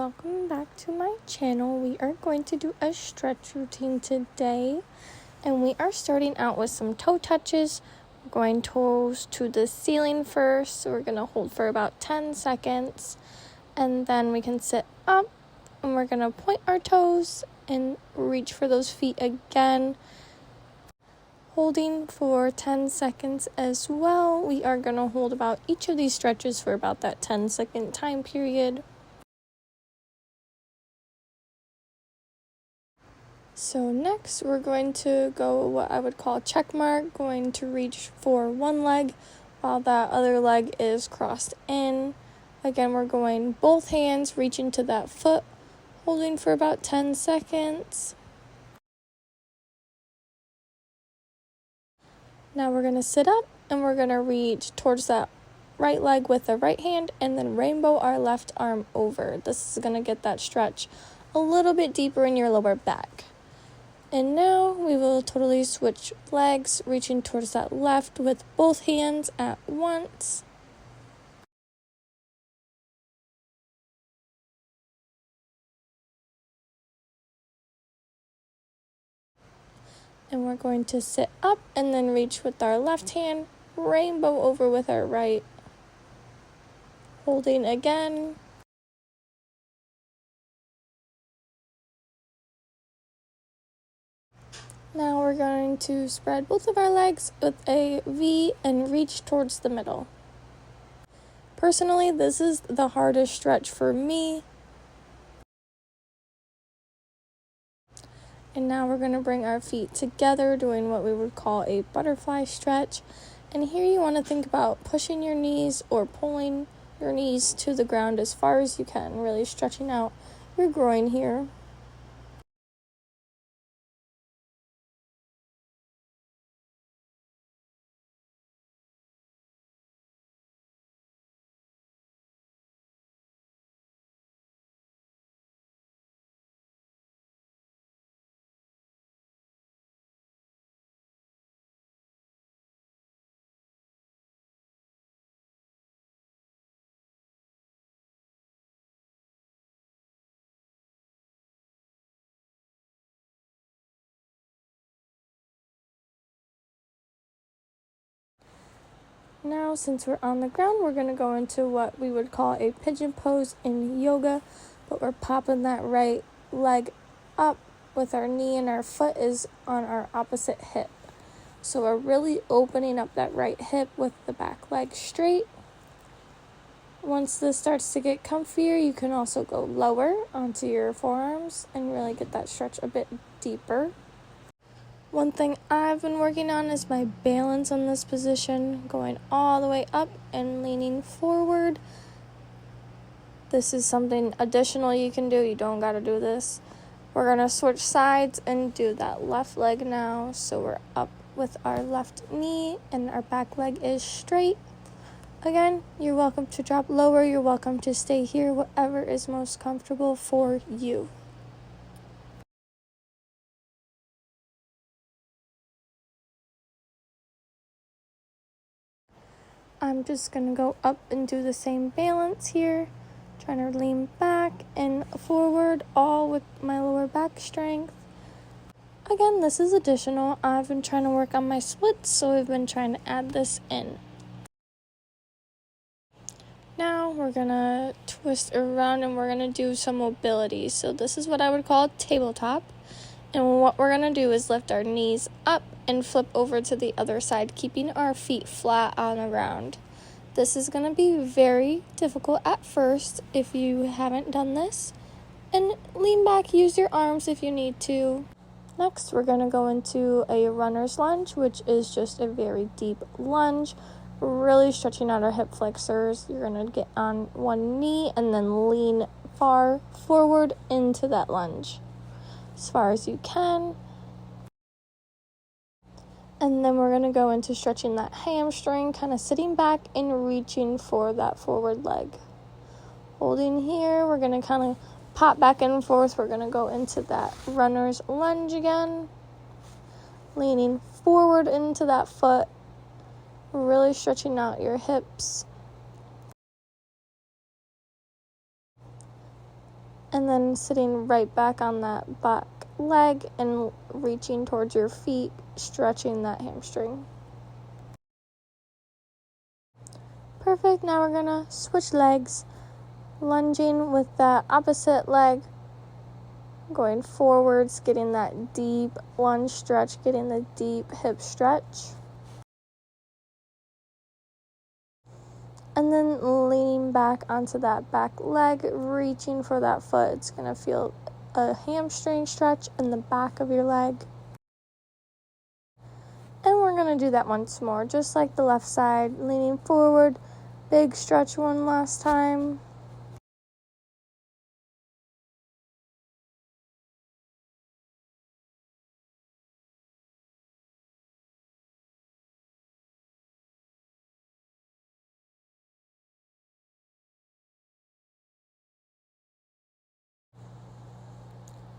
welcome back to my channel. We are going to do a stretch routine today, and we are starting out with some toe touches. We're going toes to the ceiling first, so we're going to hold for about 10 seconds, and then we can sit up, and we're going to point our toes and reach for those feet again, holding for 10 seconds as well. We are going to hold about each of these stretches for about that 10-second time period. So next we're going to go what I would call check mark, going to reach for one leg while that other leg is crossed in. Again, we're going both hands, reaching to that foot, holding for about 10 seconds. Now we're going to sit up and we're going to reach towards that right leg with the right hand and then rainbow our left arm over. This is going to get that stretch a little bit deeper in your lower back. And now we will totally switch legs, reaching towards that left with both hands at once. And we're going to sit up and then reach with our left hand, rainbow over with our right. Holding again. Now we're going to spread both of our legs with a V and reach towards the middle. Personally, this is the hardest stretch for me. And now we're going to bring our feet together, doing what we would call a butterfly stretch. And here you want to think about pushing your knees or pulling your knees to the ground as far as you can, really stretching out your groin here. Now, since we're on the ground, we're going to go into what we would call a pigeon pose in yoga, but we're popping that right leg up with our knee and our foot is on our opposite hip. So we're really opening up that right hip with the back leg straight. Once this starts to get comfier, you can also go lower onto your forearms and really get that stretch a bit deeper. One thing I've been working on is my balance on this position, going all the way up and leaning forward. This is something additional you can do. You don't got to do this. We're going to switch sides and do that left leg now. So we're up with our left knee and our back leg is straight. Again, you're welcome to drop lower. You're welcome to stay here, whatever is most comfortable for you. I'm just going to go up and do the same balance here, trying to lean back and forward, all with my lower back strength. Again, this is additional. I've been trying to work on my splits, so I've been trying to add this in. Now we're going to twist around and we're going to do some mobility. So this is what I would call tabletop. And what we're going to do is lift our knees up and flip over to the other side, keeping our feet flat on the ground. This is going to be very difficult at first if you haven't done this. And lean back, use your arms if you need to. Next, we're going to go into a runner's lunge, which is just a very deep lunge, really stretching out our hip flexors. You're going to get on one knee and then lean far forward into that lunge as far as you can. And then we're going to go into stretching that hamstring, kind of sitting back and reaching for that forward leg. Holding here, we're going to kind of pop back and forth. We're going to go into that runner's lunge again. Leaning forward into that foot, really stretching out your hips. And then sitting right back on that back leg and reaching towards your feet, stretching that hamstring. Perfect. Now we're gonna switch legs, lunging with that opposite leg, going forwards, getting that deep lunge stretch, getting the deep hip stretch. And then leaning back onto that back leg, reaching for that foot. It's gonna feel a hamstring stretch in the back of your leg. And we're gonna do that once more, just like the left side, leaning forward, big stretch one last time.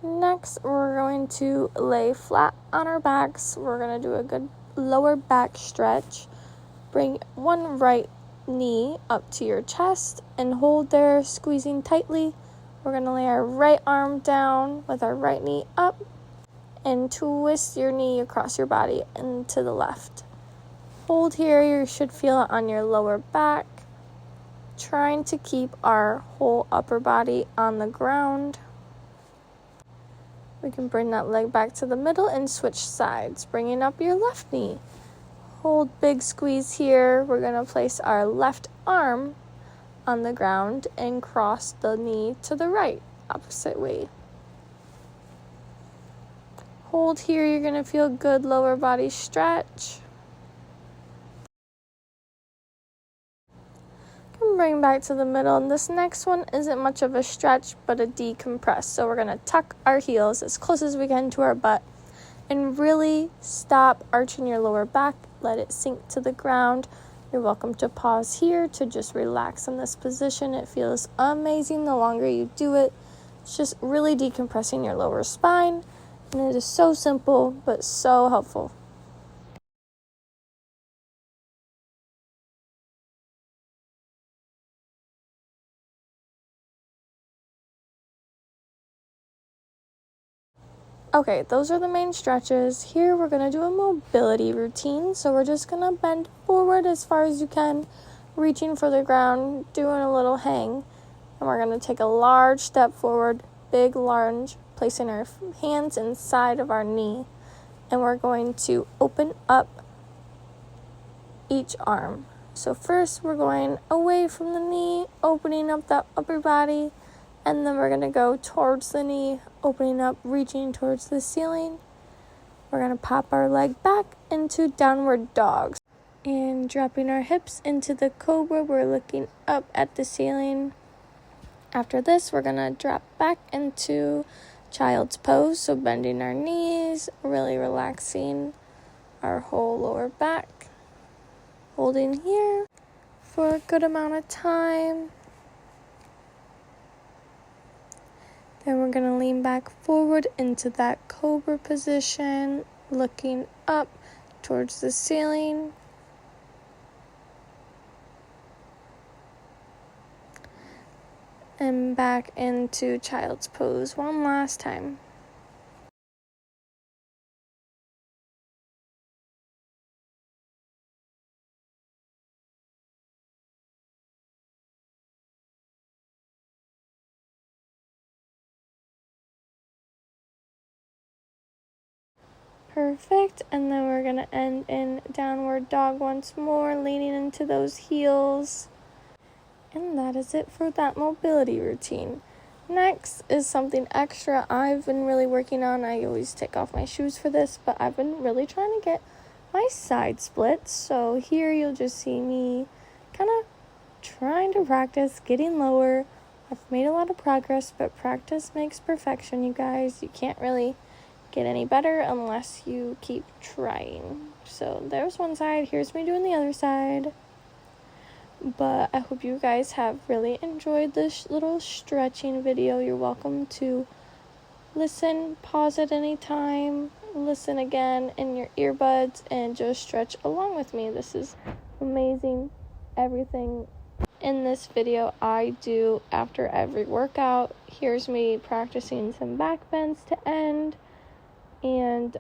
Next, we're going to lay flat on our backs. We're going to do a good lower back stretch. Bring one right knee up to your chest and hold there, squeezing tightly. We're going to lay our right arm down with our right knee up and twist your knee across your body and to the left. Hold here. You should feel it on your lower back. Trying to keep our whole upper body on the ground. We can bring that leg back to the middle and switch sides, bringing up your left knee. Hold big squeeze here. We're going to place our left arm on the ground and cross the knee to the right, opposite way. Hold here. You're going to feel good lower body stretch. Bring back to the middle, and this next one isn't much of a stretch but a decompress. So we're going to tuck our heels as close as we can to our butt and really stop arching your lower back. Let it sink to the ground. You're welcome to pause here to just relax in this position. It feels amazing the longer you do it. It's just really decompressing your lower spine, and it is so simple but so helpful. Okay, those are the main stretches. Here we're going to do a mobility routine. So we're just going to bend forward as far as you can, reaching for the ground, doing a little hang. And we're going to take a large step forward, big lunge, placing our hands inside of our knee. And we're going to open up each arm. So first we're going away from the knee, opening up that upper body. And then we're going to go towards the knee, opening up, reaching towards the ceiling. We're going to pop our leg back into downward dogs. And dropping our hips into the cobra, we're looking up at the ceiling. After this, we're going to drop back into child's pose. So bending our knees, really relaxing our whole lower back. Holding here for a good amount of time. Then we're going to lean back forward into that cobra position, looking up towards the ceiling. And back into child's pose one last time. Perfect. And then we're going to end in downward dog once more, leaning into those heels. And that is it for that mobility routine. Next is something extra I've been really working on. I always take off my shoes for this, but I've been really trying to get my side splits. So here you'll just see me kind of trying to practice getting lower. I've made a lot of progress, but practice makes perfection, you guys. You can't really get any better unless you keep trying. So there's one side. Here's me doing the other side. But I hope you guys have really enjoyed this little stretching video. You're welcome to listen, pause at any time, listen again in your earbuds, and just stretch along with me. This is amazing. Everything in this video I do after every workout. Here's me practicing some back bends to end. And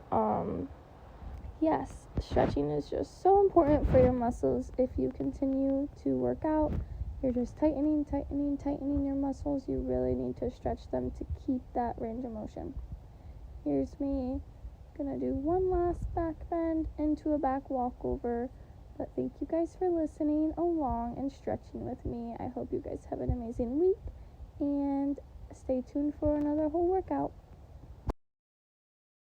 yes, stretching is just so important for your muscles. If you continue to work out, you're just tightening your muscles. You really need to stretch them to keep that range of motion. Here's me gonna do one last back bend into a back walkover. But thank you guys for listening along and stretching with me. I hope you guys have an amazing week, and stay tuned for another whole workout.